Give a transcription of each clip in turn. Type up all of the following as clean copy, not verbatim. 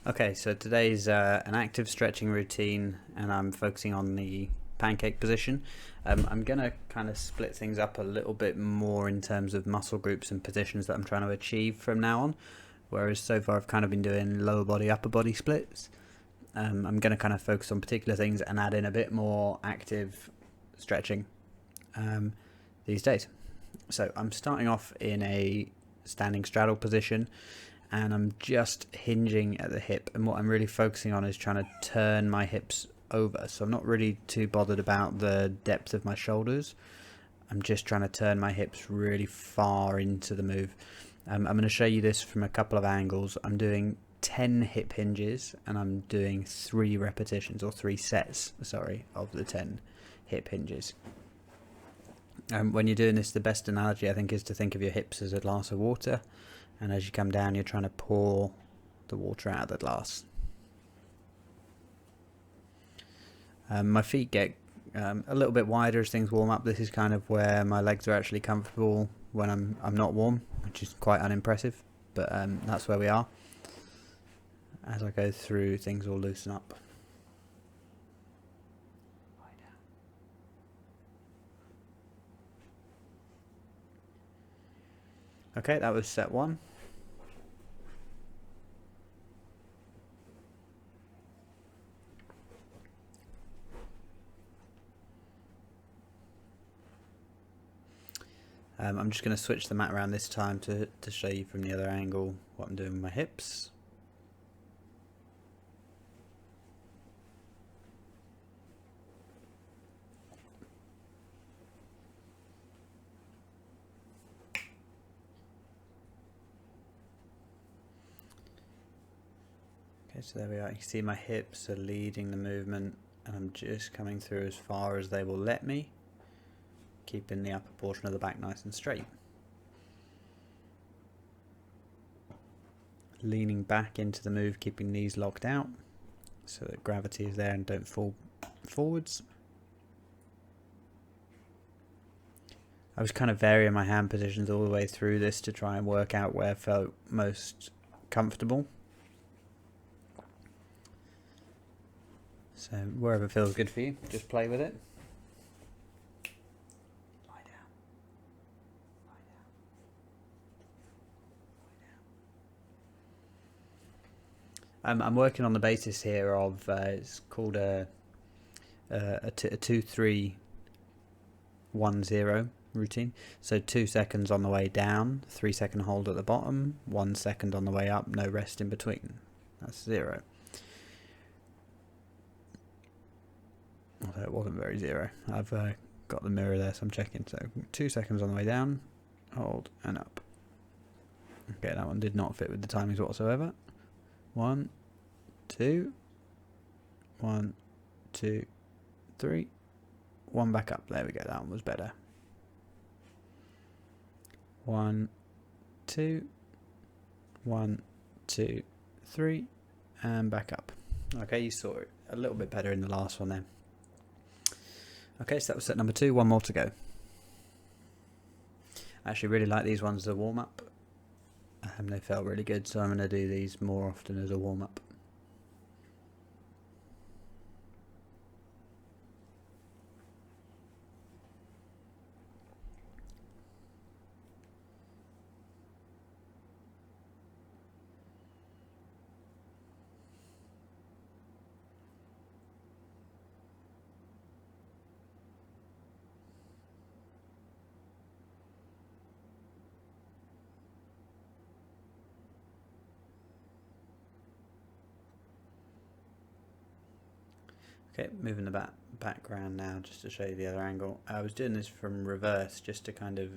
Okay, so today's an active stretching routine, and I'm focusing on the pancake position. I'm going to kind of split things up a little bit more in terms of muscle groups and positions that I'm trying to achieve from now on, whereas so far I've kind of been doing lower body, upper body splits. I'm going to kind of focus on particular things and add in a bit more active stretching these days. So I'm starting off in a standing straddle position, and I'm just hinging at the hip, and what I'm really focusing on is trying to turn my hips over. So I'm not really too bothered about the depth of my shoulders. I'm just trying to turn my hips really far into the move. I'm going to show you this from a couple of angles. I'm doing 10 hip hinges, and I'm doing 3 repetitions, or 3 sets, sorry, of the 10 hip hinges. When you're doing this, the best analogy I think is to think of your hips as a glass of water, and as you come down you're trying to pour the water out of the glass. My feet get a little bit wider as things warm up. This is kind of where my legs are actually comfortable when I'm not warm, which is quite unimpressive, but that's where we are. As I go through, things will loosen up. Okay, that was set 1. I'm just going to switch the mat around this time to show you from the other angle what I'm doing with my hips. Okay, so there we are. You can see my hips are leading the movement, and I'm just coming through as far as they will let me, keeping the upper portion of the back nice and straight. Leaning back into the move, keeping knees locked out so that gravity is there and don't fall forwards. I was kind of varying my hand positions all the way through this to try and work out where I felt most comfortable. So wherever feels good for you, just play with it. Lie down. Lie down. Lie down. I'm working on the basis here of it's called a 2-3-1-0 routine. So 2 seconds on the way down, 3-second hold at the bottom, 1 second on the way up, no rest in between. That's 0. Although it wasn't very 0. I've got the mirror there, so I'm checking. So 2 seconds on the way down, hold, and up. Okay, that one did not fit with the timings whatsoever. 1, 2, 1, 2, 3, 1 back up. There we go, that one was better. 1, 2, 1, 2, 3, and back up. Okay, you saw it a little bit better in the last one then. Okay, so that was set number 2, 1 more to go. I actually really like these ones as a warm-up. They felt really good, so I'm going to do these more often as a warm-up. Okay, moving the background now just to show you the other angle. I was doing this from reverse just to kind of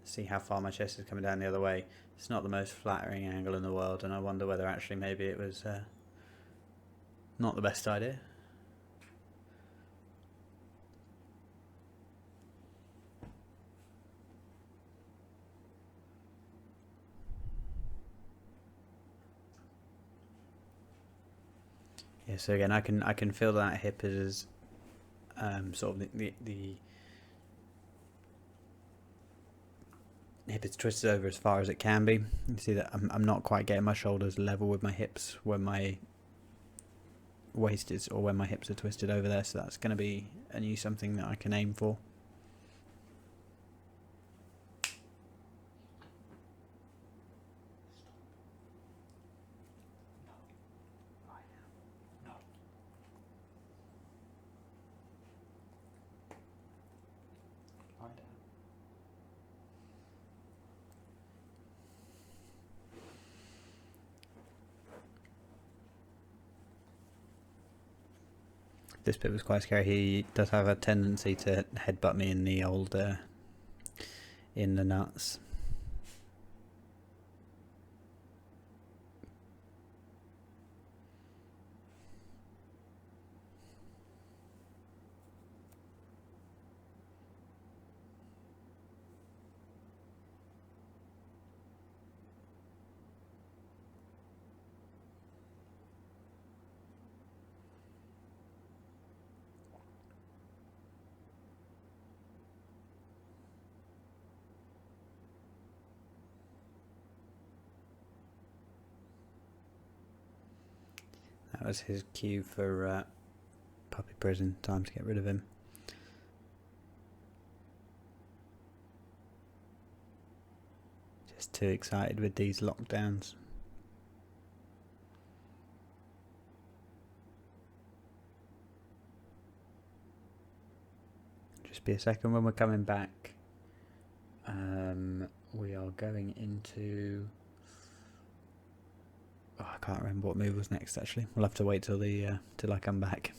see how far my chest is coming down the other way. It's not the most flattering angle in the world, and I wonder whether actually maybe it was not the best idea. Yeah, so again, I can feel that hip is sort of the hip is twisted over as far as it can be. You see that I'm not quite getting my shoulders level with my hips when my waist is, or when my hips are twisted over there, so that's going to be something that I can aim for. This bit was quite scary. He does have a tendency to headbutt me in the old, in the nuts. That was his cue for puppy prison. Time to get rid of him. Just too excited with these lockdowns. Just be a second. When we're coming back, we are going into... Oh, I can't remember what move was next. Actually, we'll have to wait till I come back.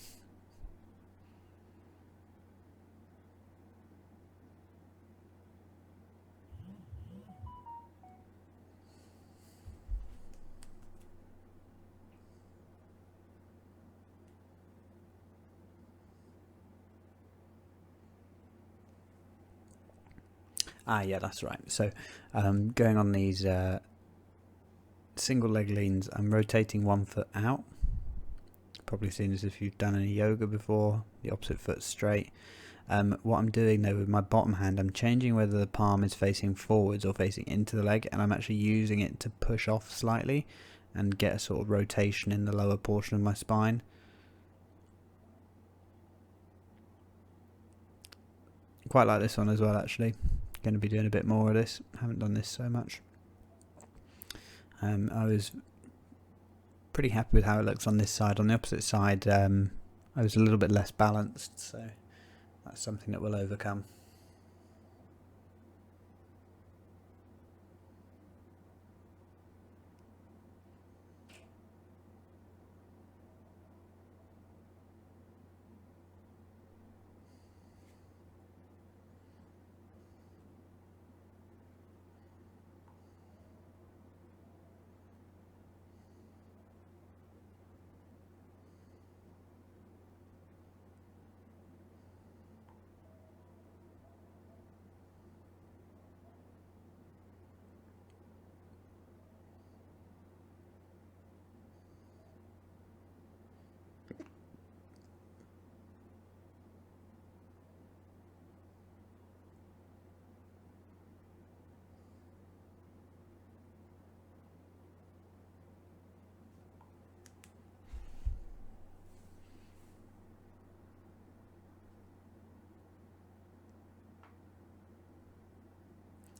Yeah, that's right. So, going on these single leg leans, I'm rotating one foot out. Probably seen this if you've done any yoga before. The opposite foot straight. What I'm doing though with my bottom hand, I'm changing whether the palm is facing forwards or facing into the leg, and I'm actually using it to push off slightly and get a sort of rotation in the lower portion of my spine. Quite like this one as well, actually. Going to be doing a bit more of this. Haven't done this so much. I was pretty happy with how it looks on this side. On the opposite side, I was a little bit less balanced, so that's something that we'll overcome.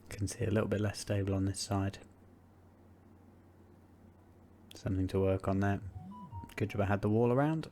Can see a little bit less stable on this side. Something to work on there. Good job I had the wall around.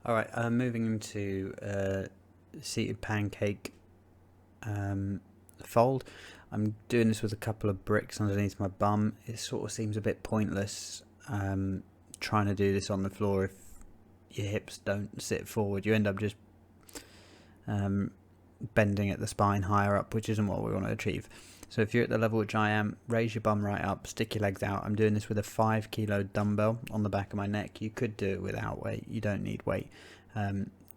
Alright, moving into seated pancake fold. I'm doing this with a couple of bricks underneath my bum. It sort of seems a bit pointless trying to do this on the floor if your hips don't sit forward. You end up just bending at the spine higher up, which isn't what we want to achieve. So if you're at the level which I am, raise your bum right up, stick your legs out. I'm doing this with a 5 kilo dumbbell on the back of my neck. You could do it without weight. You don't need weight.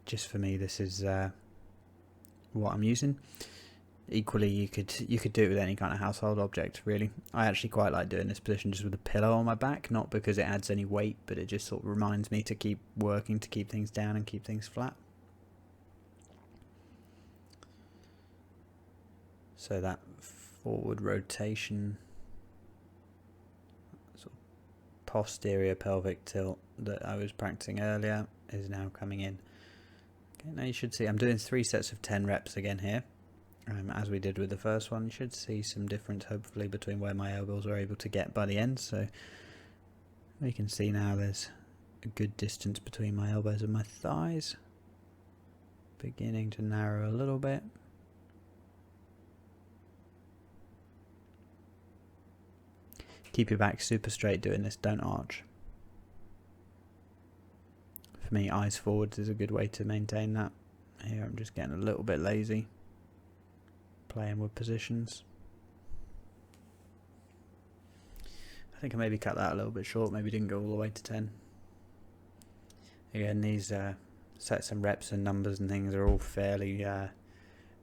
Just for me, this is what I'm using. Equally, you could do it with any kind of household object, really. I actually quite like doing this position just with a pillow on my back, not because it adds any weight, but it just sort of reminds me to keep working, to keep things down and keep things flat. So that forward rotation, sort of posterior pelvic tilt that I was practicing earlier is now coming in. Okay, now you should see I'm doing 3 sets of 10 reps again here. As we did with the first one, you should see some difference hopefully between where my elbows are able to get by the end. So we can see now there's a good distance between my elbows and my thighs, beginning to narrow a little bit. Keep your back super straight doing this, don't arch. For me, eyes forwards is a good way to maintain that. Here I'm just getting a little bit lazy, playing with positions. I think I maybe cut that a little bit short, maybe didn't go all the way to 10. Again, these sets and reps and numbers and things are all fairly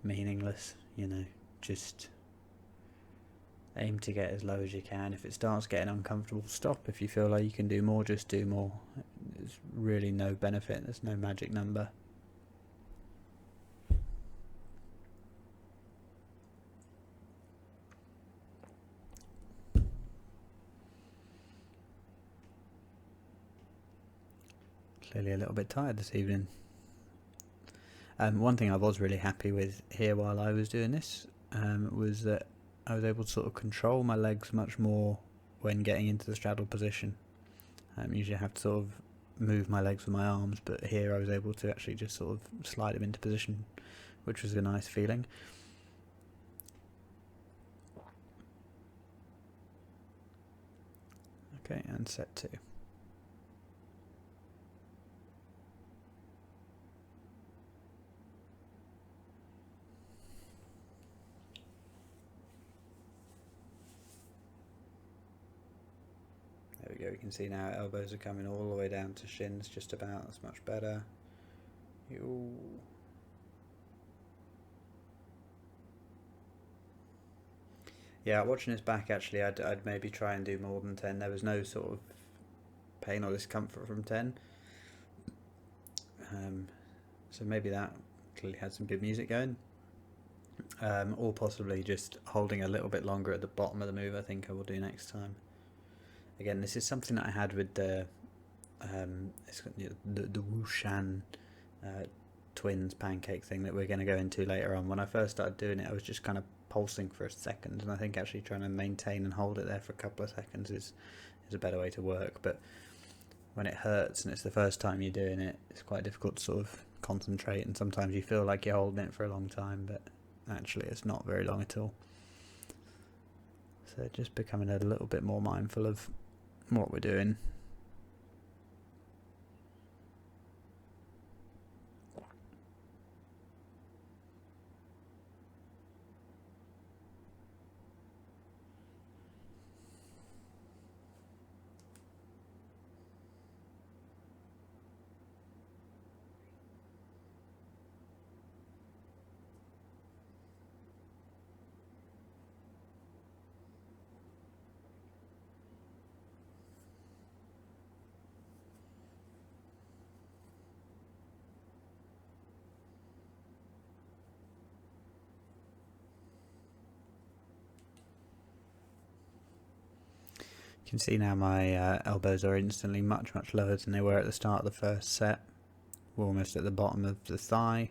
meaningless, you know, just aim to get as low as you can. If it starts getting uncomfortable, stop. If you feel like you can do more, just do more. There's really no benefit, there's no magic number. Clearly a little bit tired this evening. One thing I was really happy with here while I was doing this was that I was able to sort of control my legs much more when getting into the straddle position. Usually I have to sort of move my legs with my arms, but here I was able to actually just sort of slide them into position, which was a nice feeling. Okay, and set 2. There we go, you can see now elbows are coming all the way down to shins, just about. That's much better. Ooh. Yeah, watching this back actually, I'd maybe try and do more than 10. There was no sort of pain or discomfort from 10. So maybe that clearly had some good music going. Or possibly just holding a little bit longer at the bottom of the move, I think I will do next time. Again, this is something that I had with the Wushan twins pancake thing that we're going to go into later on. When I first started doing it, I was just kind of pulsing for a second, and I think actually trying to maintain and hold it there for a couple of seconds is a better way to work. But when it hurts and it's the first time you're doing it, it's quite difficult to sort of concentrate, and sometimes you feel like you're holding it for a long time, but actually it's not very long at all. So just becoming a little bit more mindful of what we're doing. You can see now my elbows are instantly much lower than they were at the start of the first set. We're almost at the bottom of the thigh.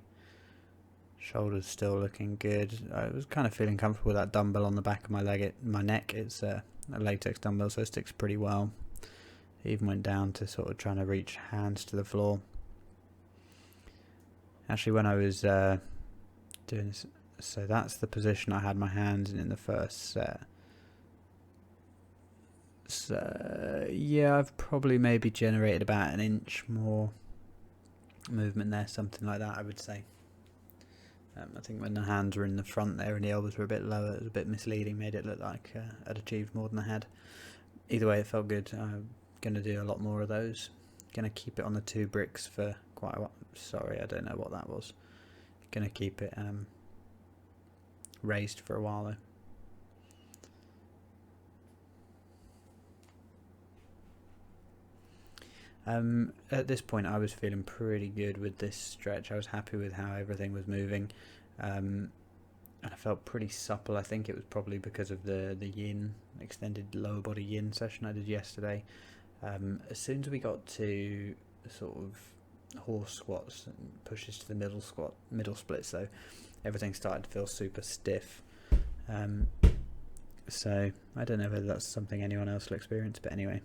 Shoulders still looking good. I was kind of feeling comfortable with that dumbbell on the back of my leg. My neck, it's a latex dumbbell, so it sticks pretty well. It even went down to sort of trying to reach hands to the floor. Actually, when I was doing this, so that's the position I had my hands in the first set. So yeah, I've probably maybe generated about an inch more movement there, something like that, I would say. I think when the hands were in the front there and the elbows were a bit lower, it was a bit misleading, made it look like I'd achieved more than I had. Either way, it felt good. I'm going to do a lot more of those. Going to keep it on the 2 bricks for quite a while. Sorry, I don't know what that was. Going to keep it raised for a while though. At this point I was feeling pretty good with this stretch. I was happy with how everything was moving, and I felt pretty supple. I think it was probably because of the yin, extended lower body yin session I did yesterday. As soon as we got to sort of horse squats and pushes to the middle splits though, everything started to feel super stiff. So I don't know whether that's something anyone else will experience, but anyway.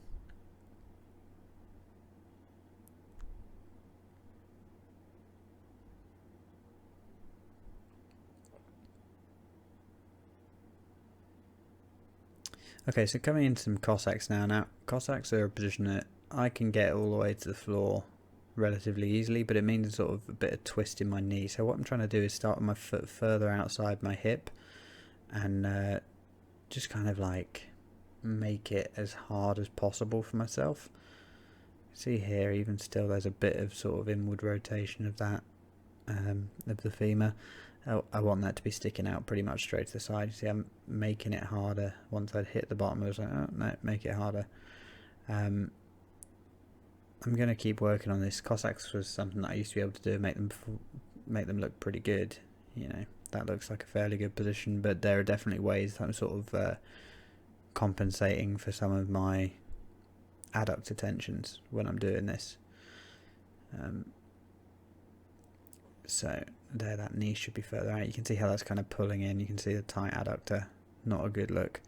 Okay, so coming into some Cossacks now. Now, Cossacks are a position that I can get all the way to the floor relatively easily, but it means sort of a bit of twist in my knee. So what I'm trying to do is start with my foot further outside my hip and just kind of like make it as hard as possible for myself. See here, even still, there's a bit of sort of inward rotation of that, of the femur. I want that to be sticking out pretty much straight to the side. You see, I'm making it harder. Once I'd hit the bottom, I was like, oh, no, make it harder. I'm going to keep working on this. Cossacks was something that I used to be able to do, make them look pretty good. You know, that looks like a fairly good position, but there are definitely ways that I'm sort of compensating for some of my adductor tensions when I'm doing this. So there, that knee should be further out. You can see how that's kind of pulling in. You can see the tight adductor, not a good look.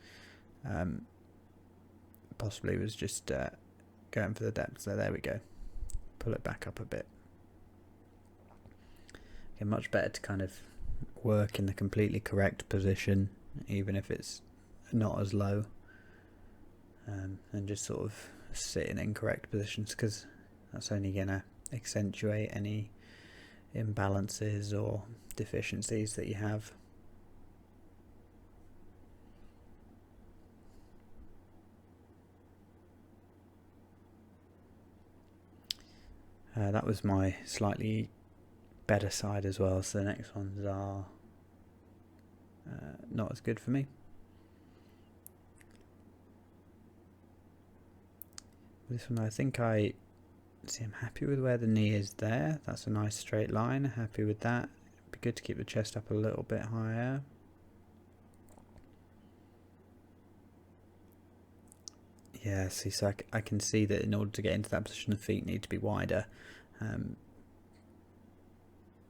Possibly was just going for the depth. So there we go. Pull it back up a bit. Okay, much better to kind of work in the completely correct position, even if it's not as low, and just sort of sit in incorrect positions, because that's only going to accentuate any imbalances or deficiencies that you have. That was my slightly better side as well, so the next ones are not as good for me. This one, I think I'm happy with where the knee is there. That's a nice straight line. Happy with that. It'd be good to keep the chest up a little bit higher. Yeah, see, so I can see that in order to get into that position, the feet need to be wider.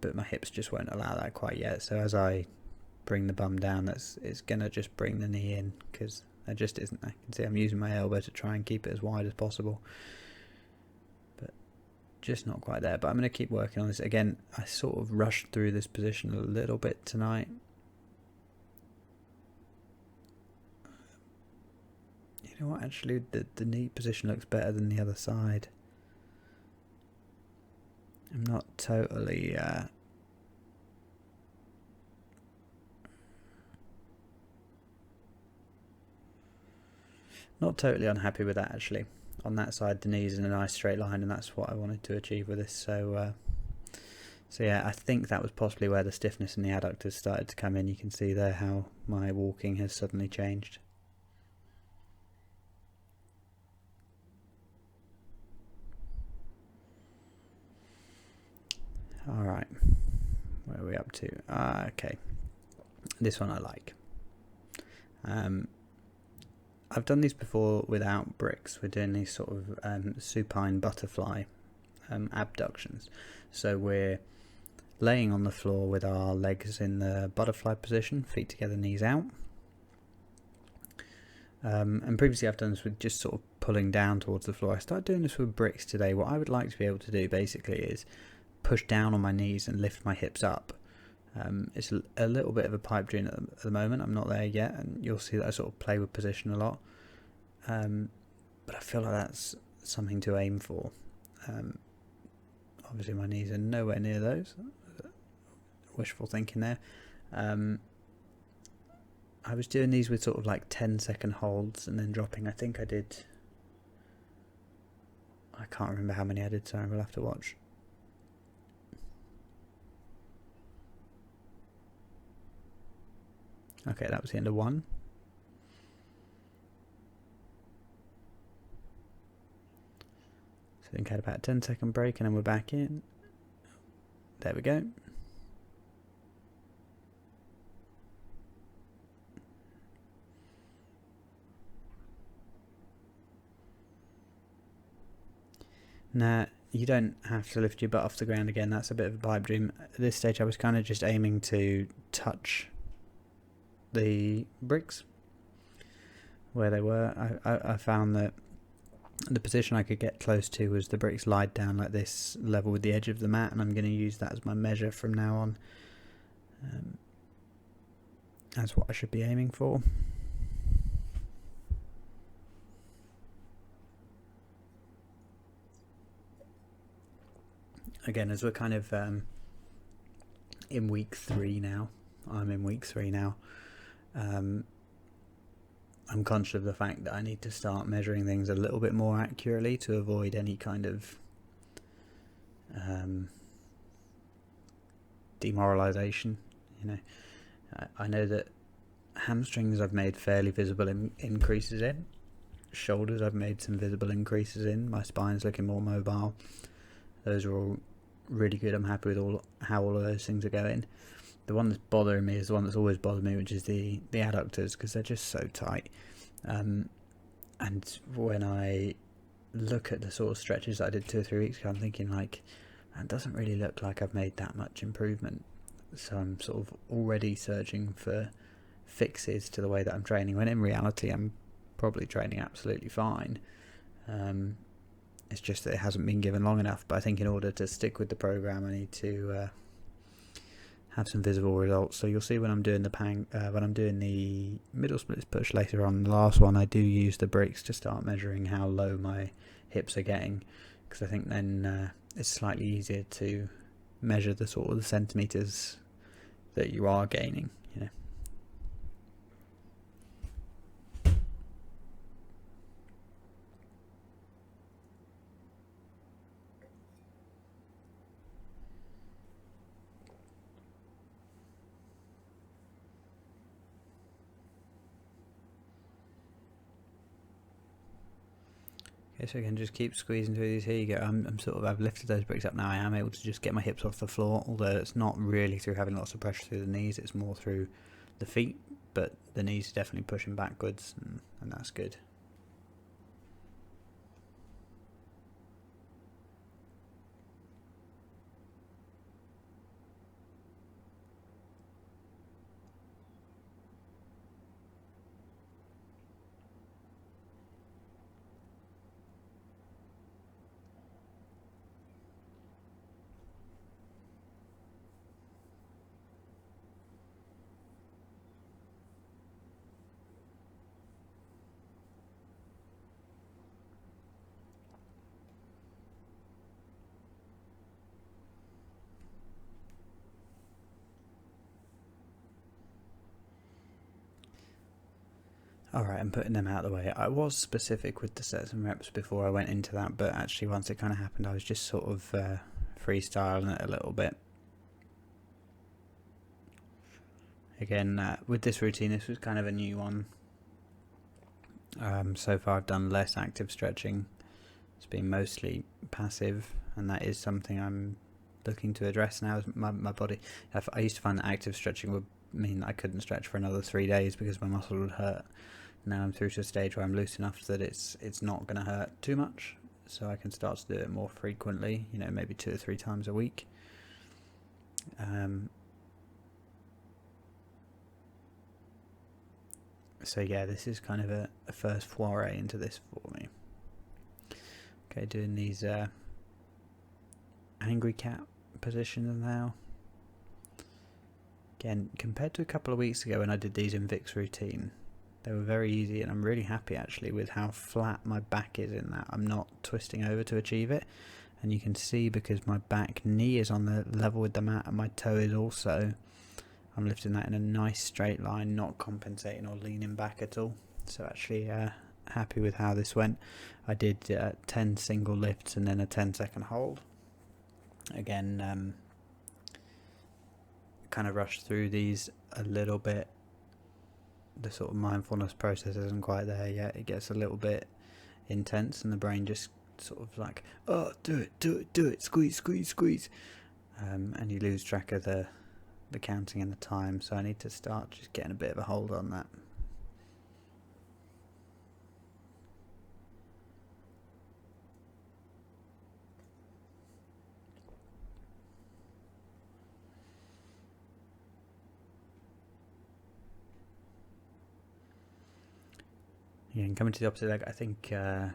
But my hips just won't allow that quite yet. So as I bring the bum down, it's going to just bring the knee in, because there just isn't. I can see I'm using my elbow to try and keep it as wide as possible. Just not quite there, but I'm going to keep working on this. Again, I sort of rushed through this position a little bit tonight. You know what, actually the knee position looks better than the other side. I'm not totally unhappy with that, actually. On that side, the knee's in a nice straight line, and that's what I wanted to achieve with this. So yeah, I think that was possibly where the stiffness in the adductors started to come in. You can see there how my walking has suddenly changed. Alright, where are we up to? Okay, this one I like. I've done these before without bricks. We're doing these sort of supine butterfly abductions. So we're laying on the floor with our legs in the butterfly position, feet together, knees out. And previously I've done this with just sort of pulling down towards the floor. I started doing this with bricks today. What I would like to be able to do basically is push down on my knees and lift my hips up. It's a little bit of a pipe dream at the moment. I'm not there yet, and you'll see that I sort of play with position a lot. But I feel like that's something to aim for. Obviously my knees are nowhere near those. Wishful thinking there. I was doing these with sort of like 10-second holds and then dropping. I think I can't remember how many I did, so we'll have to watch. Okay, that was the end of one. So I think I had about a 10-second break and then we're back in. There we go. Now, you don't have to lift your butt off the ground again. That's a bit of a pipe dream. At this stage, I was kind of just aiming to touch the bricks where they were. I found that the position I could get close to was the bricks lied down like this, level with the edge of the mat, and I'm going to use that as my measure from now on. That's what I should be aiming for. Again, as we're kind of in week 3 now, I'm in week 3 now, I'm conscious of the fact that I need to start measuring things a little bit more accurately to avoid any kind of demoralization. I know that hamstrings I've made fairly visible increases in. Shoulders I've made some visible increases in. My spine's looking more mobile. Those are all really good. I'm happy with how all of those things are going. The one that's bothering me is the one that's always bothered me, which is the adductors, because they're just so tight. And when I look at the sort of stretches that I did 2 or 3 weeks ago, I'm thinking like, it doesn't really look like I've made that much improvement. So I'm sort of already searching for fixes to the way that I'm training, when in reality I'm probably training absolutely fine. It's just that it hasn't been given long enough. But I think in order to stick with the program, I need to have some visible results. So you'll see when I'm doing the middle splits push later on, the last one, I do use the bricks to start measuring how low my hips are getting, because I think then it's slightly easier to measure the sort of the centimeters that you are gaining. Okay, so I can just keep squeezing through these. Here you go. I've lifted those bricks up now. I am able to just get my hips off the floor, although it's not really through having lots of pressure through the knees, it's more through the feet, but the knees are definitely pushing backwards, and that's good. Alright, I'm putting them out of the way. I was specific with the sets and reps before I went into that, but actually once it kind of happened, I was just sort of freestyling it a little bit. Again, with this routine, this was kind of a new one. So far I've done less active stretching. It's been mostly passive, and that is something I'm looking to address now. My body, I used to find that active stretching would mean that I couldn't stretch for another 3 days because my muscle would hurt. Now I'm through to a stage where I'm loose enough that it's not going to hurt too much, so I can start to do it more frequently, maybe 2 or 3 times a week. So yeah, this is kind of a first foray into this for me. Okay, doing these angry cat positions now. Again, compared to a couple of weeks ago when I did these in Vic's routine, they were very easy, and I'm really happy actually with how flat my back is in that. I'm not twisting over to achieve it, and you can see because my back knee is on the level with the mat and my toe is also, I'm lifting that in a nice straight line, not compensating or leaning back at all. So actually happy with how this went. I did 10 single lifts and then a 10-second hold. Again, kind of rushed through these a little bit. The sort of mindfulness process isn't quite there yet. It gets a little bit intense and the brain just sort of like, oh, do it, squeeze. And you lose track of the counting and the time. So I need to start just getting a bit of a hold on that. Yeah, and coming to the opposite leg, I think I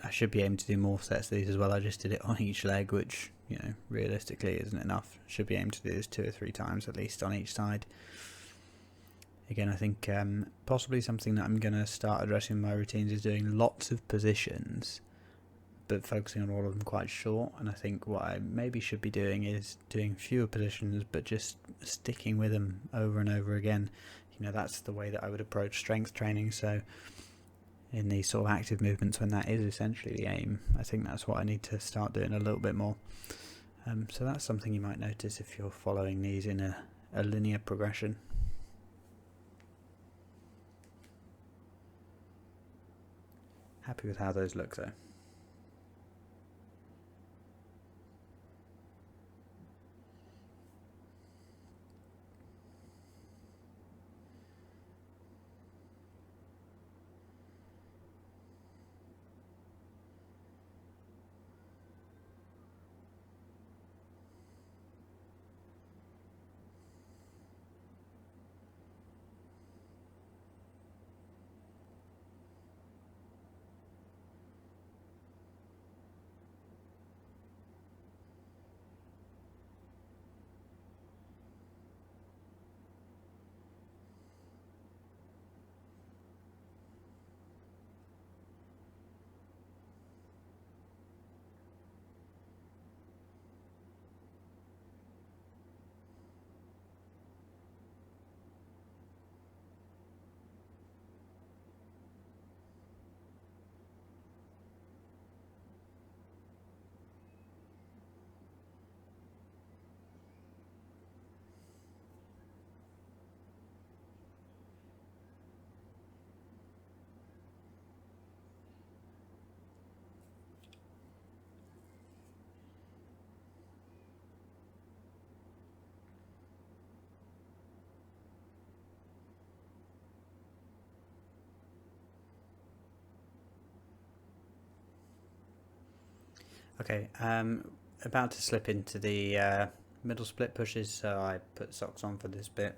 should be able to do more sets of these as well. I just did it on each leg, which, you know, realistically isn't enough. Should be able to do this 2 or 3 times at least on each side. Again, I think possibly something that I'm going to start addressing in my routines is doing lots of positions, but focusing on all of them quite short. And I think what I maybe should be doing is doing fewer positions, but just sticking with them over and over again. You know, that's the way that I would approach strength training. So in these sort of active movements, when that is essentially the aim, I think that's what I need to start doing a little bit more. So that's something you might notice if you're following these in a linear progression. Happy with how those look though. Okay, about to slip into the middle split pushes, so I put socks on for this bit.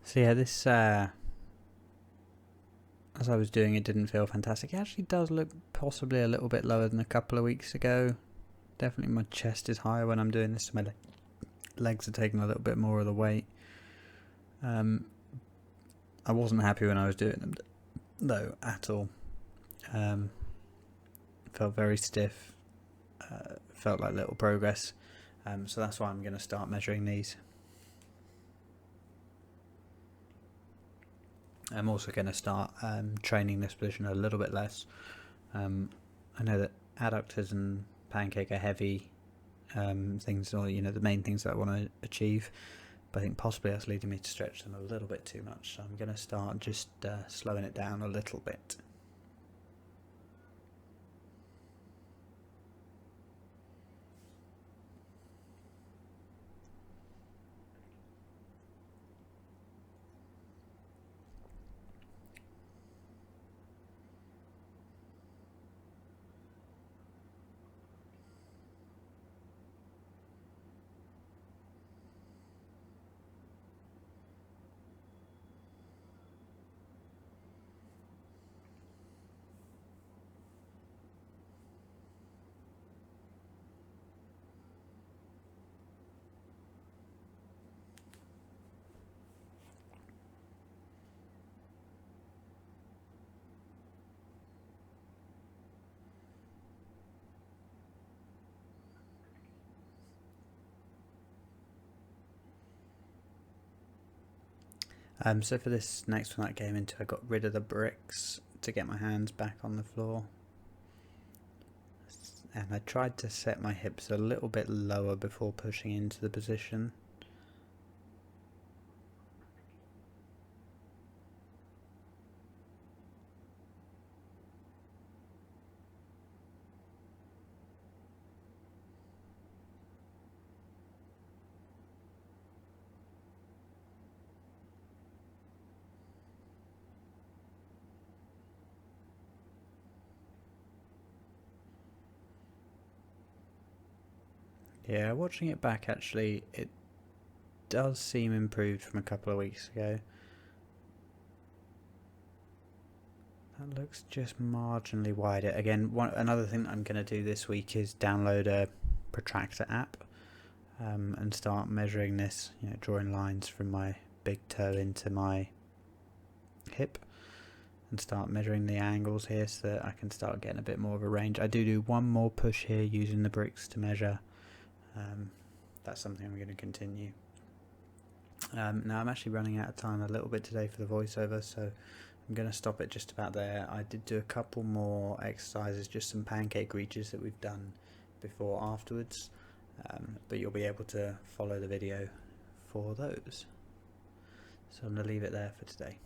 So yeah, this as I was doing it didn't feel fantastic. It actually does look possibly a little bit lower than a couple of weeks ago. Definitely my chest is higher when I'm doing this, so my legs are taking a little bit more of the weight. I wasn't happy when I was doing them though at all. Felt very stiff, felt like little progress, so that's why I'm going to start measuring these. I'm also going to start training this position a little bit less. I know that adductors and Pancake are heavy things, or the main things that I want to achieve, but I think possibly that's leading me to stretch them a little bit too much, so I'm going to start just slowing it down a little bit. So for this next one that I came into, I got rid of the bricks to get my hands back on the floor, and I tried to set my hips a little bit lower before pushing into the position. Yeah, watching it back actually, it does seem improved from a couple of weeks ago. That looks just marginally wider. Again, another thing that I'm going to do this week is download a protractor app and start measuring this, drawing lines from my big toe into my hip and start measuring the angles here so that I can start getting a bit more of a range. I do one more push here using the bricks to measure. That's something I'm going to continue. Now I'm actually running out of time a little bit today for the voiceover, so I'm going to stop it just about there. I did do a couple more exercises, just some pancake reaches that we've done before afterwards, but you'll be able to follow the video for those. So I'm going to leave it there for today.